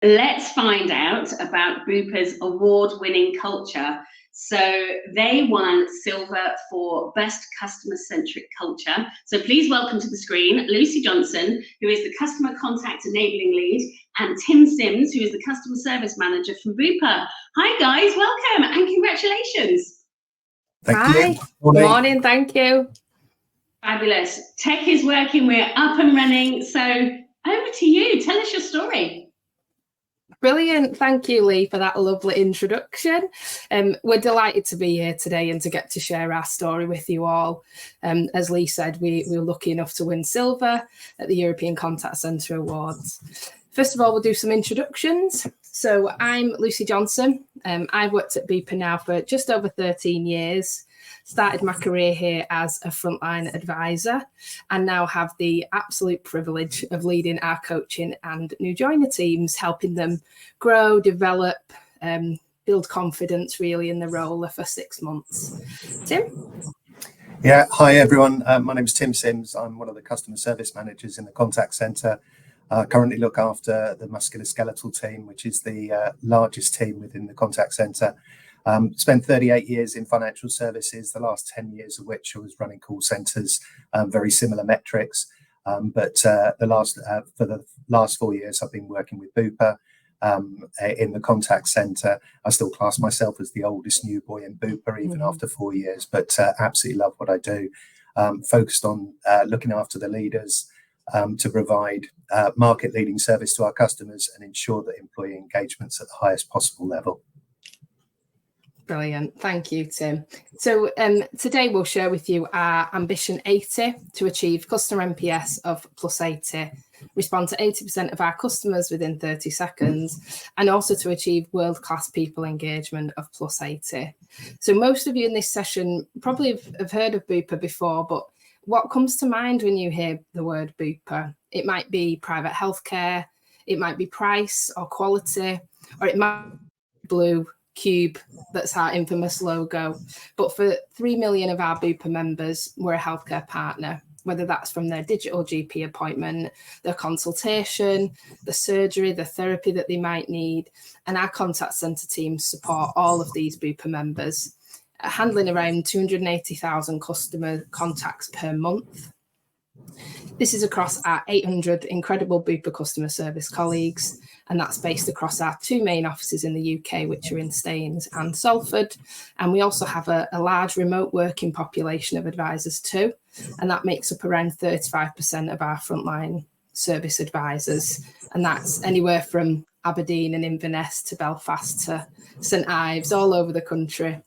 let's find out about Bupa's award-winning culture. So they won silver for best customer-centric culture. So please welcome to the screen Lucy Johnson, who is the customer contact enabling lead, and Tim Sims, who is the customer service manager from Bupa. Hi guys, welcome and congratulations. Thank you. Good morning, thank you. Fabulous. Tech is working, we're up and running. So over to you, tell us your story. Brilliant. Thank you, Lee, for that lovely introduction. We're delighted to be here today and to get to share our story with you all. As Lee said, we were lucky enough to win silver at the European Contact Centre Awards. First of all, we'll do some introductions. So I'm Lucy Johnson. I've worked at Bupa now for just over 13 years. Started my career here as a frontline advisor and now have the absolute privilege of leading our coaching and new joiner teams, helping them grow, develop, build confidence really in the role for 6 months. Tim? Yeah, hi everyone. My name is Tim Sims. I'm one of the customer service managers in the contact centre. Currently look after the musculoskeletal team, which is the largest team within the contact centre. Spent 38 years in financial services, the last 10 years of which I was running call centres, very similar metrics. But for the last 4 years, I've been working with Bupa in the contact centre. I still class myself as the oldest new boy in Bupa, even after 4 years, but absolutely love what I do. Focused on looking after the leaders to provide market-leading service to our customers and ensure that employee engagement's at the highest possible level. Brilliant. Thank you, Tim. So today we'll share with you our Ambition 80 to achieve customer NPS of plus 80, respond to 80% of our customers within 30 seconds, and also to achieve world-class people engagement of plus 80. So most of you in this session probably have heard of Bupa before, but what comes to mind when you hear the word Bupa? It might be private healthcare, it might be price or quality, or it might be blue cube, that's our infamous logo. But for 3 million of our Bupa members, we're a healthcare partner, whether that's from their digital GP appointment, their consultation, the surgery, the therapy that they might need. And our contact centre teams support all of these Bupa members, handling around 280,000 customer contacts per month. This is across our 800 incredible Bupa customer service colleagues, and that's based across our 2 main offices in the UK, which are in Staines and Salford. And we also have a large remote working population of advisors too, and that makes up around 35% of our frontline service advisors. And that's anywhere from Aberdeen and Inverness to Belfast to St Ives, all over the country.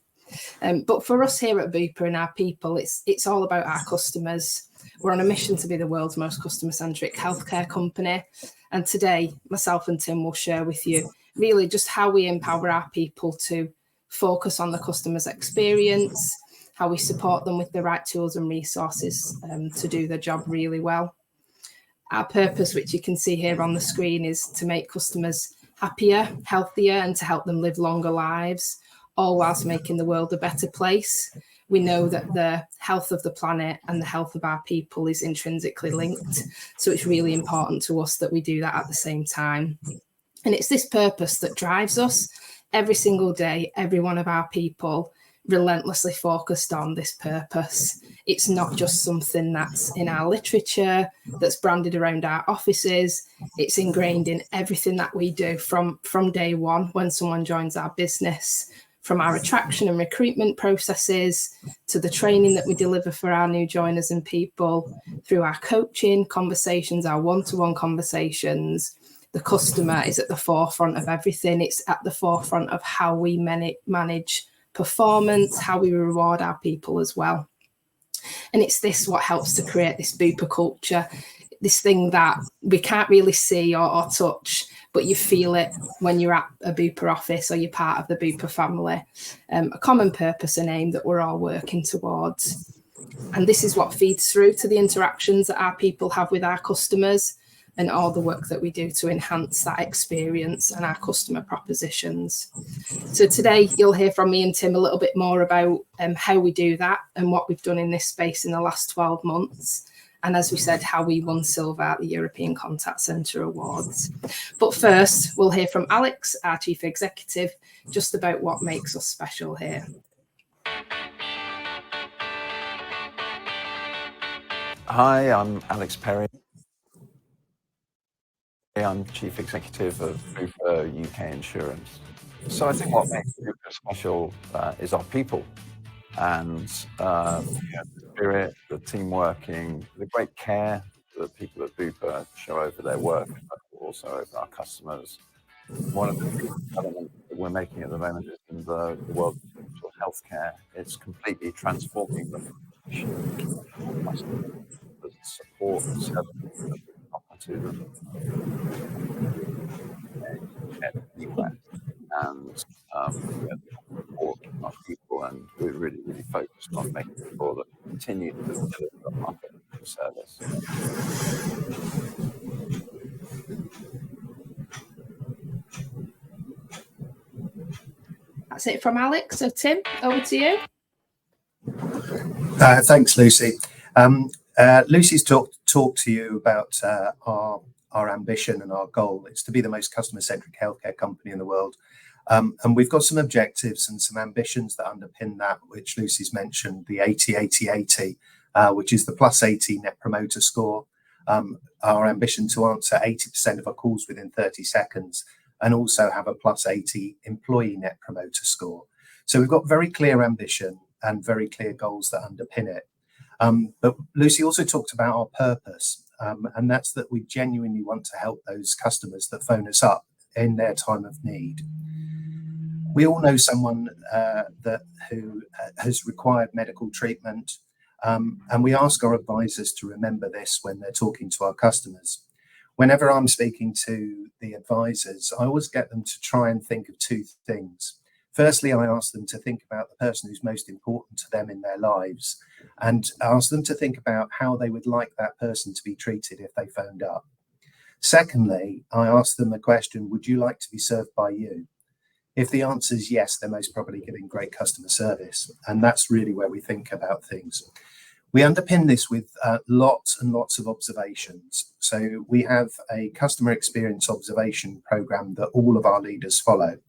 But for us here at Bupa and our people, it's all about our customers. We're on a mission to be the world's most customer-centric healthcare company. And today, myself and Tim will share with you really just how we empower our people to focus on the customer's experience, how we support them with the right tools and resources to do their job really well. Our purpose, which you can see here on the screen, is to make customers happier, healthier, and to help them live longer lives, all whilst making the world a better place. We know that the health of the planet and the health of our people is intrinsically linked. So it's really important to us that we do that at the same time. And it's this purpose that drives us every single day, every one of our people relentlessly focused on this purpose. It's not just something that's in our literature, that's branded around our offices. It's ingrained in everything that we do from day one when someone joins our business, from our attraction and recruitment processes to the training that we deliver for our new joiners and people, through our coaching conversations, our one-to-one conversations. The customer is at the forefront of everything. It's at the forefront of how we manage performance, how we reward our people as well. And it's this what helps to create this Bupa culture, this thing that we can't really see or touch, but you feel it when you're at a Bupa office or you're part of the Bupa family. A common purpose and aim that we're all working towards. And this is what feeds through to the interactions that our people have with our customers and all the work that we do to enhance that experience and our customer propositions. So today you'll hear from me and Tim a little bit more about how we do that and what we've done in this space in the last 12 months. and as we said, how we won silver at the European Contact Centre Awards. But first, we'll hear from Alex, our Chief Executive, just about what makes us special here. Hi, I'm Alex Perry. I'm Chief Executive of Bupa UK Insurance. So I think what makes Bupa special is our people, and the spirit, the team working, the great care that people at Bupa show over their work, but also over our customers. One of the big developments that we're making at the moment is in the world of digital healthcare. It's completely transforming the support and services that we offer to them. And support our people, and we're really focused on making sure that we continue to deliver a market service. That's it from Alex. So Tim, over to you. Thanks, Lucy. Lucy's talked to you about our ambition and our goal. It's to be the most customer-centric healthcare company in the world. And we've got some objectives and some ambitions that underpin that, which Lucy's mentioned, the 80-80-80, which is the +80 Net Promoter Score, our ambition to answer 80% of our calls within 30 seconds, and also have a +80 Employee Net Promoter Score. So we've got very clear ambition and very clear goals that underpin it. But Lucy also talked about our purpose, and that's that we genuinely want to help those customers that phone us up in their time of need. We all know someone who has required medical treatment, and we ask our advisors to remember this when they're talking to our customers. Whenever I'm speaking to the advisors, I always get them to try and think of two things. Firstly, I ask them to think about the person who's most important to them in their lives, and ask them to think about how they would like that person to be treated if they phoned up. Secondly, I ask them the question, would you like to be served by you? If the answer is yes, they're most probably giving great customer service, and that's really where we think about things. We underpin this with lots and lots of observations. So we have a customer experience observation program that all of our leaders follow,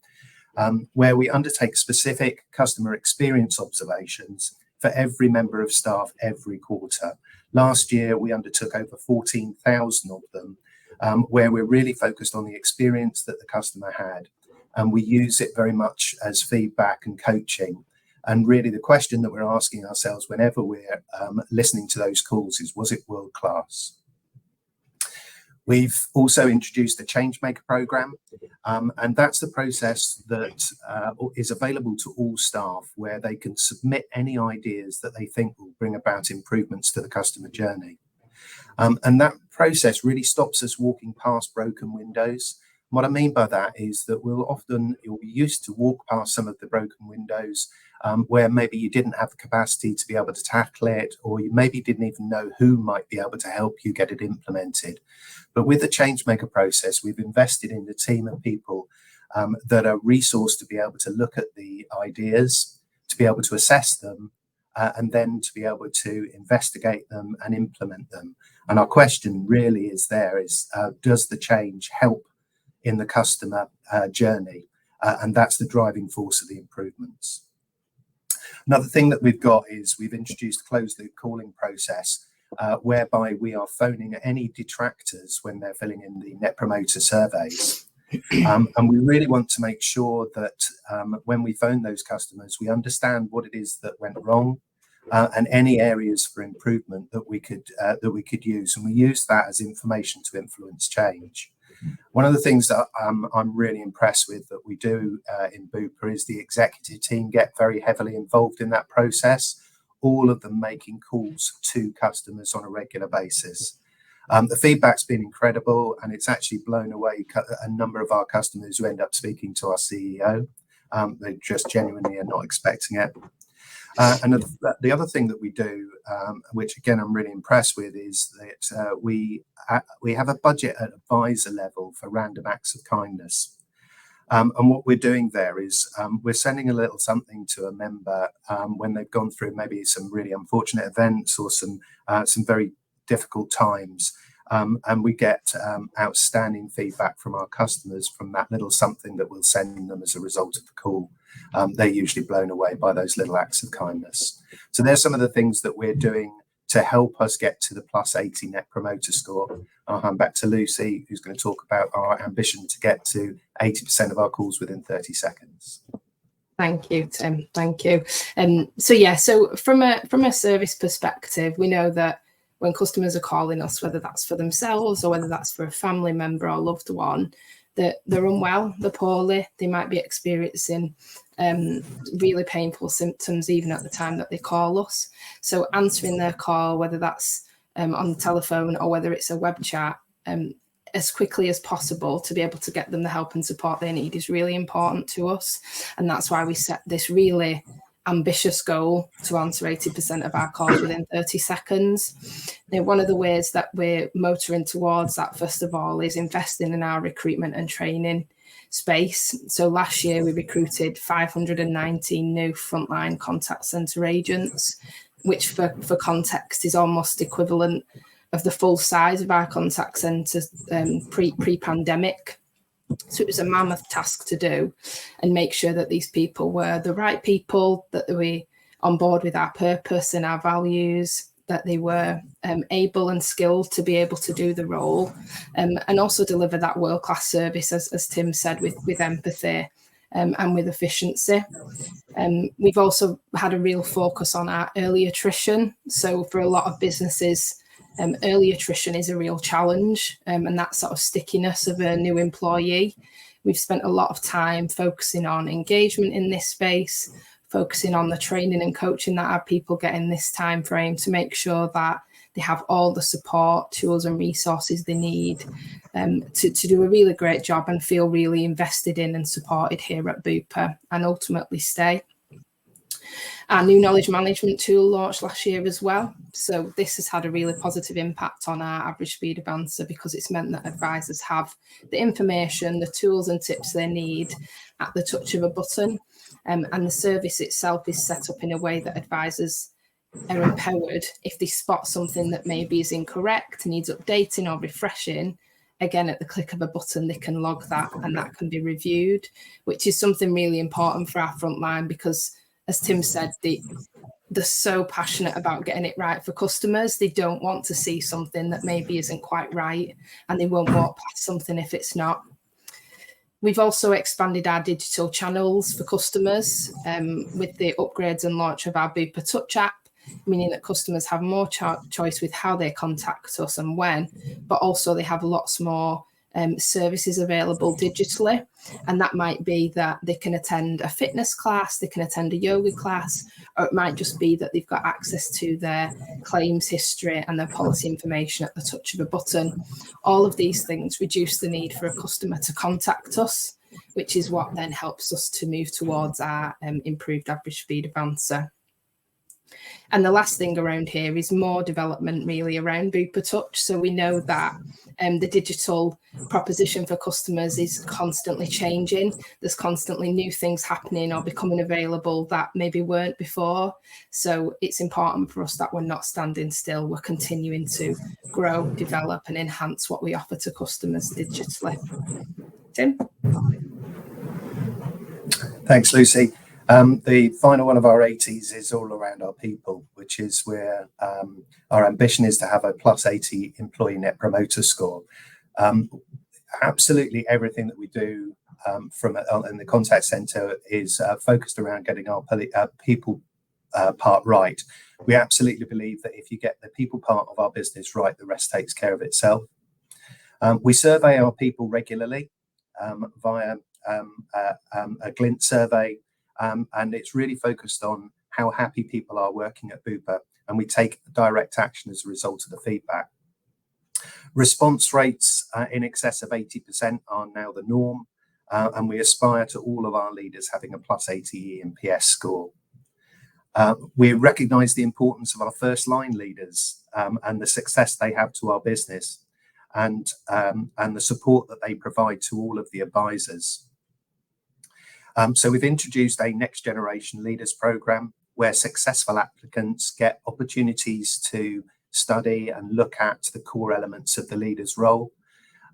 where we undertake specific customer experience observations for every member of staff every quarter. Last year, we undertook over 14,000 of them, where we're really focused on the experience that the customer had. And we use it very much as feedback and coaching. And really the question that we're asking ourselves whenever we're listening to those calls is, was it world class? We've also introduced a Changemaker program, and that's the process that is available to all staff, where they can submit any ideas that they think will bring about improvements to the customer journey. And that process really stops us walking past broken windows. What I mean by that is that you'll be used to walk past some of the broken windows where maybe you didn't have the capacity to be able to tackle it, or you maybe didn't even know who might be able to help you get it implemented. But with the Changemaker process, we've invested in the team of people that are resourced to be able to look at the ideas, to be able to assess them, and then to be able to investigate them and implement them. And our question really is does the change help in the customer journey? And that's the driving force of the improvements. Another thing that we've got is we've introduced a closed loop calling process, whereby we are phoning any detractors when they're filling in the Net Promoter surveys. And we really want to make sure that when we phone those customers, we understand what it is that went wrong, and any areas for improvement that we could use. And we use that as information to influence change. One of the things that I'm really impressed with that we do in Bupa is the executive team get very heavily involved in that process, all of them making calls to customers on a regular basis. The feedback's been incredible, and it's actually blown away a number of our customers who end up speaking to our CEO. They just genuinely are not expecting it. And the other thing that we do, which again I'm really impressed with, is that we have a budget at advisor level for random acts of kindness. And what we're doing there is we're sending a little something to a member when they've gone through maybe some really unfortunate events or some very difficult times. And we get outstanding feedback from our customers from that little something that we'll send them as a result of the call. They're usually blown away by those little acts of kindness. So there's some of the things that we're doing to help us get to the +80 Net Promoter Score. I'll hand back to Lucy, who's going to talk about our ambition to get to 80% of our calls within 30 seconds. Thank you, Tim. Thank you. So from a service perspective, we know that when customers are calling us, whether that's for themselves or whether that's for a family member or loved one, that they're unwell, they're poorly, they might be experiencing really painful symptoms even at the time that they call us. So answering their call, whether that's on the telephone or whether it's a web chat, as quickly as possible to be able to get them the help and support they need is really important to us. And that's why we set this really ambitious goal to answer 80% of our calls within 30 seconds. Now, one of the ways that we're motoring towards that, first of all, is investing in our recruitment and training space. So last year we recruited 519 new frontline contact centre agents, which for context is almost equivalent of the full size of our contact centres pre-pandemic. So it was a mammoth task to do and make sure that these people were the right people, that they were on board with our purpose and our values, that they were able and skilled to be able to do the role, and also deliver that world-class service, as Tim said, with empathy and with efficiency. We've also had a real focus on our early attrition. So for a lot of businesses, early attrition is a real challenge, and that sort of stickiness of a new employee. We've spent a lot of time focusing on engagement in this space, focusing on the training and coaching that our people get in this time frame to make sure that they have all the support, tools and resources they need to do a really great job and feel really invested in and supported here at Bupa and ultimately stay. Our new knowledge management tool launched last year as well. So this has had a really positive impact on our average speed of answer because it's meant that advisors have the information, the tools and tips they need at the touch of a button. And the service itself is set up in a way that advisors are empowered if they spot something that maybe is incorrect, needs updating or refreshing. Again, at the click of a button, they can log that and that can be reviewed, which is something really important for our frontline because, as Tim said, they're so passionate about getting it right for customers. They don't want to see something that maybe isn't quite right, and they won't walk past something if it's not. We've also expanded our digital channels for customers with the upgrades and launch of our Bupa Touch app, meaning that customers have more choice with how they contact us and when, but also they have lots more services available digitally. And that might be that they can attend a fitness class, they can attend a yoga class, or it might just be that they've got access to their claims history and their policy information at the touch of a button. All of these things reduce the need for a customer to contact us, which is what then helps us to move towards our improved average speed of answer. And the last thing around here is more development really around Bupa Touch. So we know that the digital proposition for customers is constantly changing. There's constantly new things happening or becoming available that maybe weren't before. So it's important for us that we're not standing still. We're continuing to grow, develop and enhance what we offer to customers digitally. Tim? Thanks, Lucy. The final one of our 80s is all around our people, which is where our ambition is to have a +80 employee net promoter score. Absolutely everything that we do in the contact centre is focused around getting our people part right. We absolutely believe that if you get the people part of our business right, the rest takes care of itself. We survey our people regularly via a glint survey. And it's really focused on how happy people are working at Bupa, and we take direct action as a result of the feedback. Response rates in excess of 80% are now the norm, and we aspire to all of our leaders having a +80 ENPS score. We recognise the importance of our first line leaders and the success they have to our business, and the support that they provide to all of the advisors. So we've introduced a next generation leaders program where successful applicants get opportunities to study and look at the core elements of the leader's role.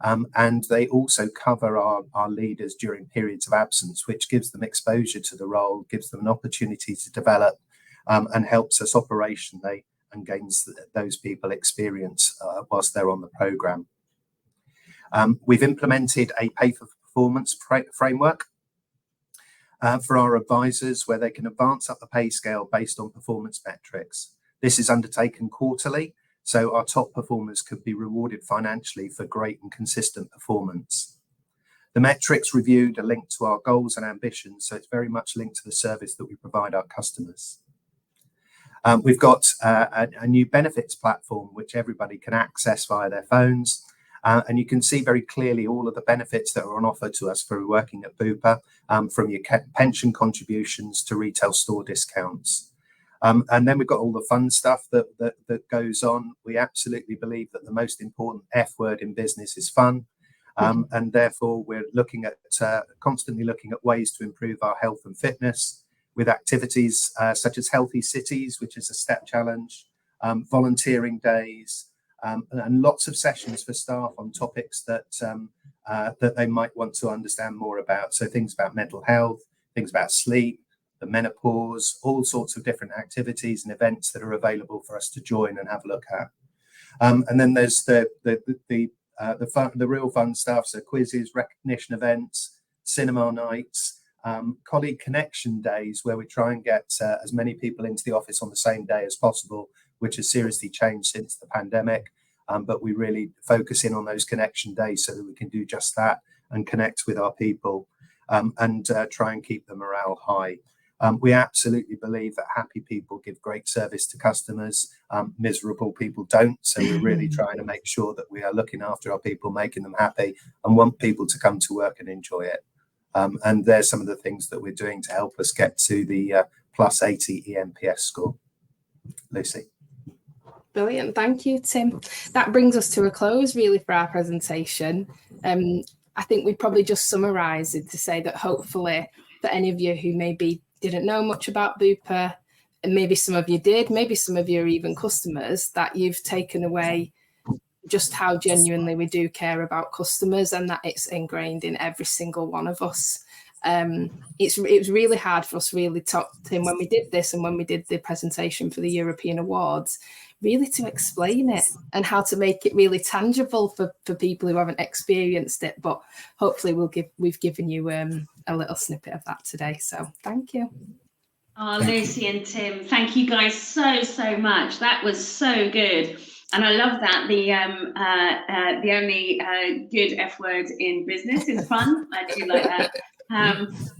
And they also cover our leaders during periods of absence, which gives them exposure to the role, gives them an opportunity to develop, and helps us operationally and gains those people experience whilst they're on the programme. We've implemented a pay for performance framework for our advisors, where they can advance up the pay scale based on performance metrics. This is undertaken quarterly, so our top performers could be rewarded financially for great and consistent performance. The metrics reviewed are linked to our goals and ambitions, so it's very much linked to the service that we provide our customers. We've got a new benefits platform which everybody can access via their phones, and you can see very clearly all of the benefits that are on offer to us for working at Bupa, from your pension contributions to retail store discounts. And then we've got all the fun stuff that goes on. We absolutely believe that the most important F word in business is fun. And therefore, we're looking at constantly looking at ways to improve our health and fitness with activities such as Healthy Cities, which is a step challenge, volunteering days, and lots of sessions for staff on topics that they might want to understand more about. So things about mental health, things about sleep, the menopause, all sorts of different activities and events that are available for us to join and have a look at. And then there's the real fun stuff, so quizzes, recognition events, cinema nights, colleague connection days, where we try and get as many people into the office on the same day as possible, which has seriously changed since the pandemic. But we really focus in on those connection days so that we can do just that and connect with our people, and try and keep the morale high. We absolutely believe that happy people give great service to customers. Miserable people don't. So we're really trying to make sure that we are looking after our people, making them happy, and want people to come to work and enjoy it. And there's some of the things that we're doing to help us get to the plus 80 ENPS score. Lucy. Brilliant. Thank you, Tim. That brings us to a close, really, for our presentation. I think we'd probably just summarise it to say that hopefully for any of you who maybe didn't know much about Bupa, and maybe some of you did, maybe some of you are even customers, that you've taken away just how genuinely we do care about customers, and that it's ingrained in every single one of us. It was really hard for us, really, Tim, when we did this and when we did the presentation for the European Awards, really to explain it and how to make it really tangible for people who haven't experienced it. But hopefully we've given you a little snippet of that today. So thank you. Oh, Lucy and Tim, thank you guys so much. That was so good. And I love that the only good F word in business is fun. I do like that.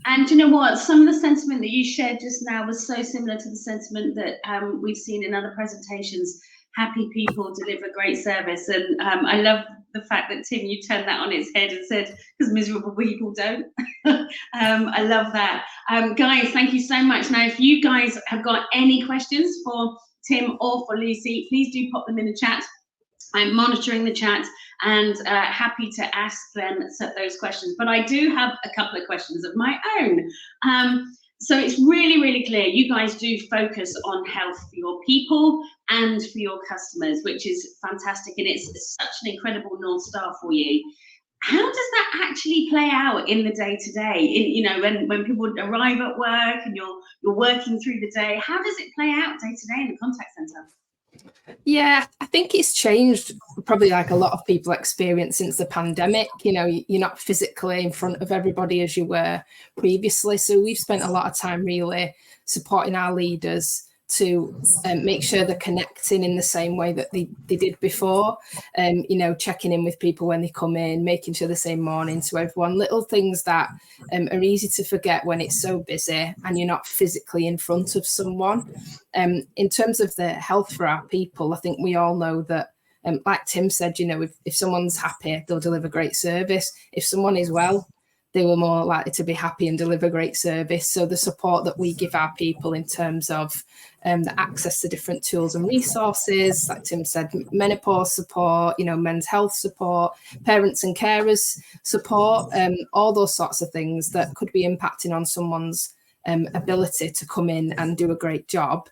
And you know what? Some of the sentiment that you shared just now was so similar to the sentiment that we've seen in other presentations. Happy people deliver great service. And I love the fact that, Tim, you turned that on its head and said, because miserable people don't. I love that. Guys, thank you so much. Now, if you guys have got any questions for Tim or for Lucy, please do pop them in the chat. I'm monitoring the chat and happy to ask them those questions. But I do have a couple of questions of my own. So it's really clear you guys do focus on health for your people and for your customers, which is fantastic. And it's such an incredible North Star for you. How does that actually play out in the day-to-day? You know, when people arrive at work and you're working through the day, how does it play out day-to-day in the contact centre? Yeah, I think it's changed probably like a lot of people experience since the pandemic. You know, you're not physically in front of everybody as you were previously. So we've spent a lot of time really supporting our leaders to make sure they're connecting in the same way that they did before. You know, checking in with people when they come in, making sure they say morning to everyone. Little things that are easy to forget when it's so busy and you're not physically in front of someone. In terms of the health for our people, I think we all know that, like Tim said, you know, if someone's happy, they'll deliver great service. If someone is well, they were more likely to be happy and deliver great service. So the support that we give our people in terms of the access to different tools and resources, like Tim said, menopause support, you know, men's health support, parents and carers support, all those sorts of things that could be impacting on someone's ability to come in and do a great job.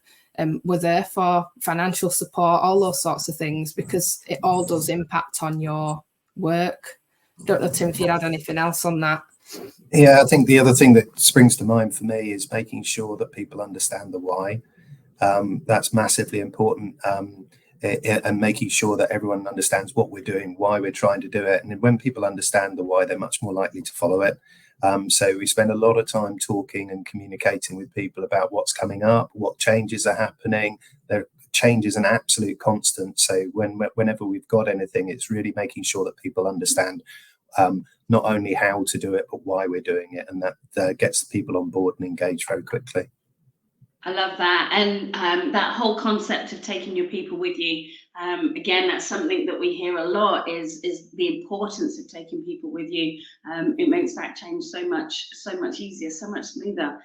we're there for financial support, all those sorts of things, because it all does impact on your work. Don't know, Tim, if you'd add anything else on that. Yeah, I think the other thing that springs to mind for me is making sure that people understand the why. That's massively important, and making sure that everyone understands what we're doing, why we're trying to do it. And when people understand the why, they're much more likely to follow it. So we spend a lot of time talking and communicating with people about what's coming up, what changes are happening. Change is an absolute constant. So whenever we've got anything, it's really making sure that people understand not only how to do it, but why we're doing it. And that gets the people on board and engaged very quickly. I love that. And that whole concept of taking your people with you, again, that's something that we hear a lot is the importance of taking people with you. It makes that change so much easier, so much smoother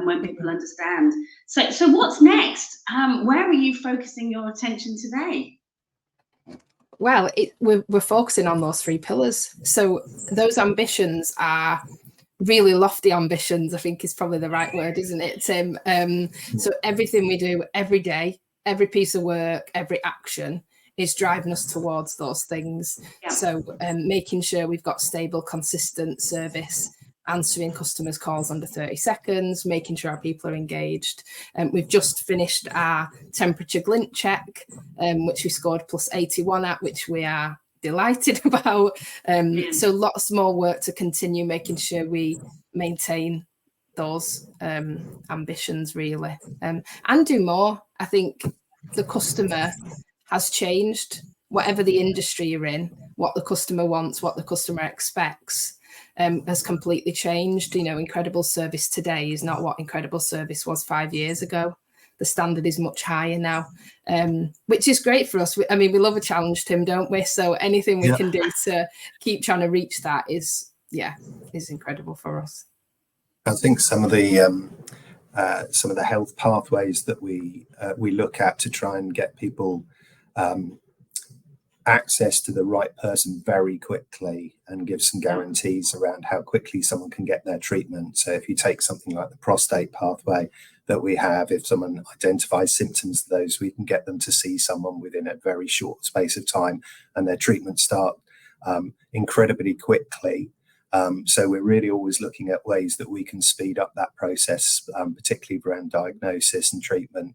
when people understand. So what's next? Where are you focusing your attention today? Well, we're focusing on those 3 pillars. So those ambitions are really lofty ambitions, I think is probably the right word, isn't it, Tim? So everything we do every day, every piece of work, every action is driving us towards those things. Yeah. So making sure we've got stable, consistent service, answering customers' calls under 30 seconds, making sure our people are engaged. We've just finished our temperature glint check, which we scored +81 at, which we are delighted about. So lots more work to continue, making sure we maintain those ambitions, really, and do more. I think the customer has changed. Whatever the industry you're in, what the customer wants, what the customer expects has completely changed. Incredible service today is not what incredible service was 5 years ago. The standard is much higher now, which is great for us. We love a challenge, Tim, don't we? So anything we can do to keep trying to reach that is incredible for us. I think some of the health pathways that we look at to try and get people access to the right person very quickly and give some guarantees around how quickly someone can get their treatment. So if you take something like the prostate pathway that we have, if someone identifies symptoms of those, we can get them to see someone within a very short space of time and their treatment start incredibly quickly. So we're really always looking at ways that we can speed up that process, particularly around diagnosis and treatment.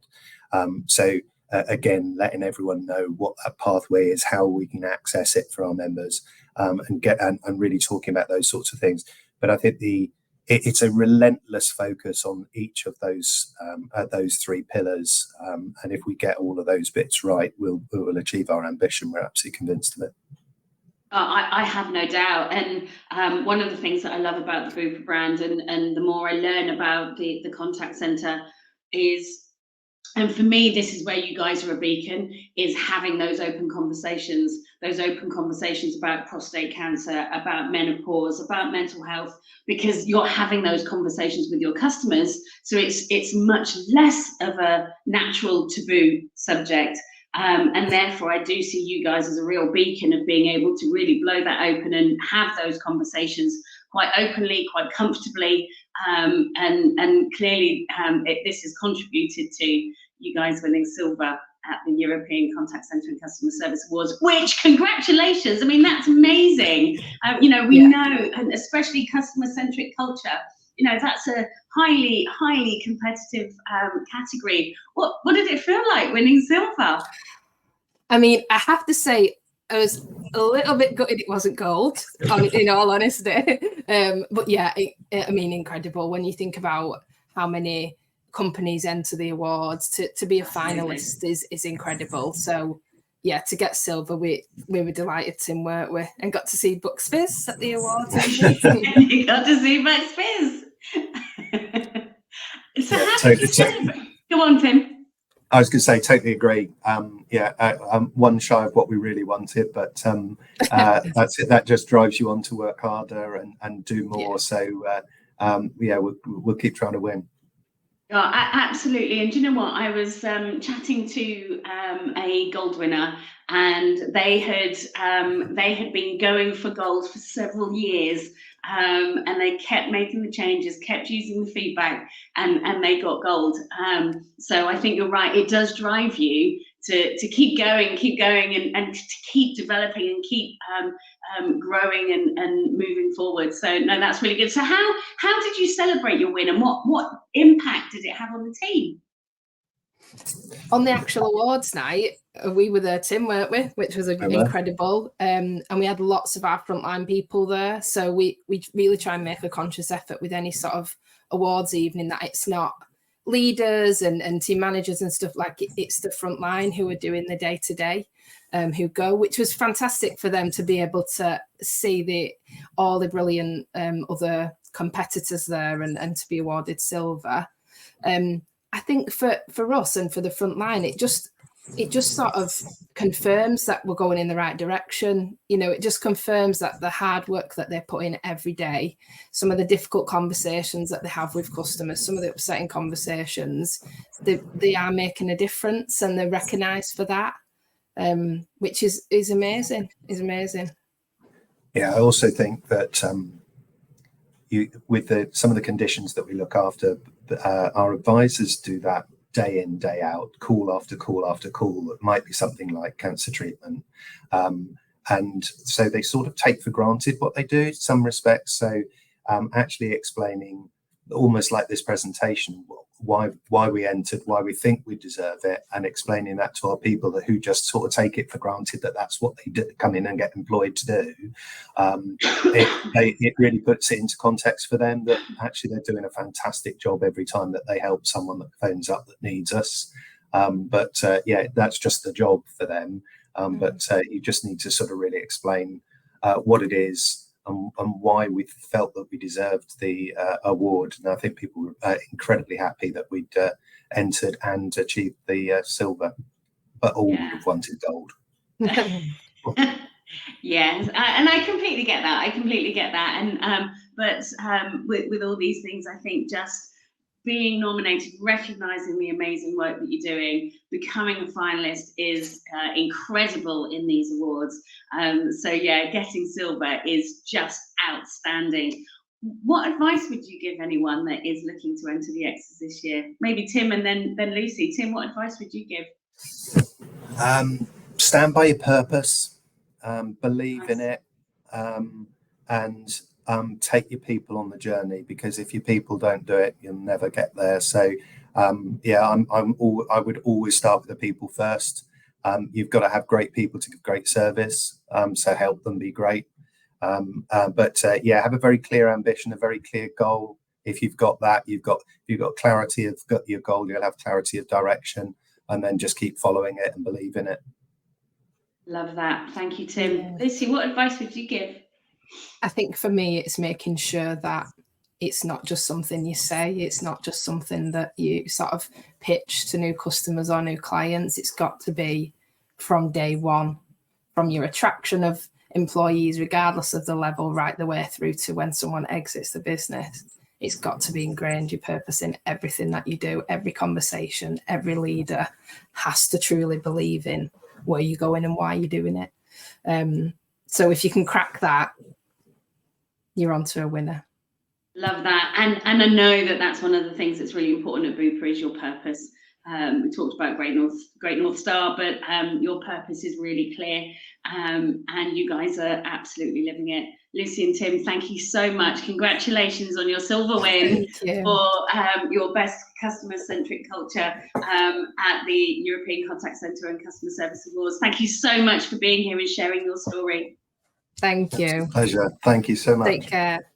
Again, letting everyone know what that pathway is, how we can access it for our members, and really talking about those sorts of things. But I think it's a relentless focus on each of those 3 pillars, and if we get all of those bits right, we'll achieve our ambition. We're absolutely convinced of it. I have no doubt. And one of the things that I love about the Bupa brand, and the more I learn about the contact centre is, and for me, this is where you guys are a beacon, is having those open conversations about prostate cancer, about menopause, about mental health, because you're having those conversations with your customers. So it's much less of a natural taboo subject. And therefore, I do see you guys as a real beacon of being able to really blow that open and have those conversations quite openly, quite comfortably, and clearly this has contributed to you guys winning silver at the European Contact Centre and Customer Service Awards, which, congratulations, that's amazing. We know, and especially customer-centric culture, that's a highly competitive category. What did it feel like winning silver? I have to say, I was a little bit gutted it wasn't gold, in all honesty. But yeah, incredible when you think about how many companies enter the awards. To be a finalist is incredible. So yeah, to get silver, we were delighted, Tim, weren't we? And got to see Bucks Fizz at the awards. You got to see Bucks Fizz. So go on, Tim. I was going to say, totally agree. I'm one shy of what we really wanted, but that's it. That just drives you on to work harder and do more. Yeah. So we'll keep trying to win. Oh, absolutely. And do you know what? I was chatting to a gold winner, and they had been going for gold for several years. and they kept making the changes, kept using the feedback, and they got gold. So I think you're right. It does drive you to keep going and to keep developing and keep growing and moving forward. So no, that's really good. So how did you celebrate your win, and what impact did it have on the team? On the actual awards night, we were there, Tim, weren't we? Which was incredible. And we had lots of our frontline people there. So we really try and make a conscious effort with any sort of awards evening that it's not leaders and team managers and stuff, like it's the frontline who are doing the day-to-day, who go, which was fantastic for them to be able to see all the brilliant other competitors there and to be awarded silver. I think for us and for the front line, it just sort of confirms that we're going in the right direction. You know, it just confirms that the hard work that they put in every day, some of the difficult conversations that they have with customers, some of the upsetting conversations, they are making a difference, and they're recognised for that, which is amazing. Is amazing. Yeah, I also think that with some of the conditions that we look after, our advisors do that day in, day out, call after call after call. It might be something like cancer treatment. And so they sort of take for granted what they do in some respects. So actually explaining, almost like this presentation, why we entered, why we think we deserve it, and explaining that to our people who just sort of take it for granted that that's what they come in and get employed to do. It really puts it into context for them that actually they're doing a fantastic job every time that they help someone that phones up that needs us. But that's just the job for them. But you just need to sort of really explain what it is and why we felt that we deserved the award. And I think people were incredibly happy that we'd entered and achieved the silver, but all would have wanted gold. Yes, and I completely get that. And but with all these things, I think just being nominated, recognizing the amazing work that you're doing, becoming a finalist is incredible in these awards. So yeah, getting silver is just outstanding. What advice would you give anyone that is looking to enter the X's this year? Maybe Tim and then Lucy. Tim, what advice would you give? Stand by your purpose, believe in it, and take your people on the journey, because if your people don't do it, you'll never get there. So I would always start with the people first. You've got to have great people to give great service, so help them be great. But have a very clear ambition, a very clear goal. If you've got that, you've got clarity of your goal, you'll have clarity of direction, and then just keep following it and believe in it. Love that. Thank you, Tim. Lucy, what advice would you give? I think for me, it's making sure that it's not just something you say. It's not just something that you sort of pitch to new customers or new clients. It's got to be from day one, from your attraction of employees, regardless of the level, right the way through to when someone exits the business. It's got to be ingrained, your purpose, in everything that you do. Every conversation, every leader has to truly believe in where you're going and why you're doing it. So if you can crack that, you're onto a winner. Love that. And I know that that's one of the things that's really important at Bupa is your purpose. We talked about Great North Star, but your purpose is really clear, and you guys are absolutely living it. Lucy and Tim, thank you so much. Congratulations on your silver win for your best customer-centric culture at the European Contact Centre and Customer Service Awards. Thank you so much for being here and sharing your story. Thank you. Pleasure. Thank you so much. Take care.